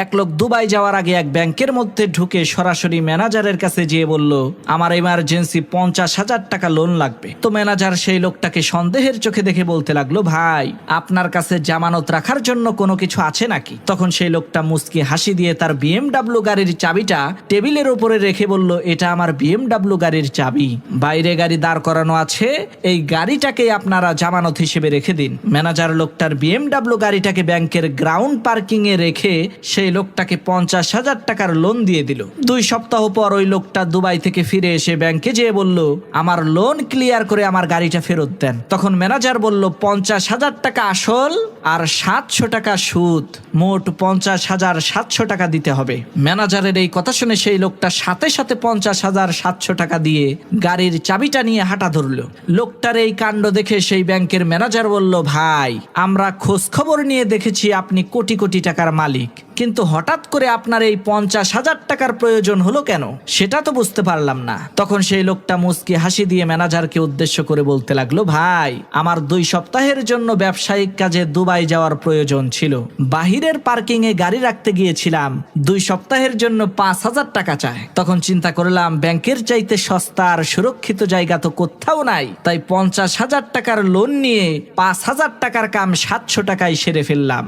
এক লোক দুবাই যাওয়ার আগে এক ব্যাংকের মধ্যে ঢুকে সরাসরি ম্যানেজারের কাছে যেয়ে বলল, আমার ইমার্জেন্সি 50,000 টাকা লোন লাগবে। তো ম্যানেজার সেই লোকটাকে সন্দেহের চোখে দেখে বলতে লাগলো, ভাই আপনার কাছে জামানত রাখার জন্য কোনো কিছু আছে নাকি? তখন সেই লোকটা মুচকি হাসি দিয়ে তার BMW গাড়ির চাবিটা টেবিলের উপরে রেখে বলল, এটা আমার BMW গাড়ির চাবি, বাইরে গাড়ি দাঁড় করানো আছে, এই গাড়িটাকে আপনারা জামানত হিসেবে রেখে দিন। ম্যানেজার লোকটার BMW গাড়িটাকে ব্যাংকের গ্রাউন্ড পার্কিং এ রেখে সেই লোকটাকে 50,000 টাকার লোন দিয়ে দিল। 2 সপ্তাহ পর ওই লোকটা দুবাই থেকে ফিরে এসে ব্যাংকে যেয়ে বলল, আমার লোন ক্লিয়ার করে আমার গাড়িটা ফেরত দেন। তখন ম্যানেজার বলল, 50,000 টাকা আসল আর 700 টাকা সুদ, মোট 50,700 টাকা দিতে হবে। ম্যানেজারের এই কথা শুনে সেই লোকটা সাথে সাথে 50,700 টাকা দিয়ে গাড়ির চাবিটা নিয়ে হাঁটা ধরল। লোকটার এই কাণ্ড দেখে সেই ব্যাংকের ম্যানেজার বলল, ভাই আমরা খোঁজ খবর নিয়ে দেখেছি আপনি কোটি কোটি টাকার মালিক, কিন্তু হঠাৎ করে আপনার এই 50,000 টাকার প্রয়োজন হলো কেন, সেটা তো বুঝতে পারলাম না। তখন সেই লোকটা মুচকি হাসি দিয়ে ম্যানেজারকে উদ্দেশ্য করে বলতে লাগলো, ভাই আমার 2 সপ্তাহের জন্য ব্যবসায়িক কাজে দুবাই যাওয়ার প্রয়োজন ছিল, বাহিরের পার্কিং এ গাড়ি রাখতে গিয়েছিলাম, 2 সপ্তাহের জন্য 5,000 টাকা চায়। তখন চিন্তা করলাম ব্যাংকের চাইতে সস্তা আর সুরক্ষিত জায়গা তো কোথাও নাই, তাই 50,000 টাকার লোন নিয়ে 5,000 টাকার কাম 700 টাকায় সেরে ফেললাম।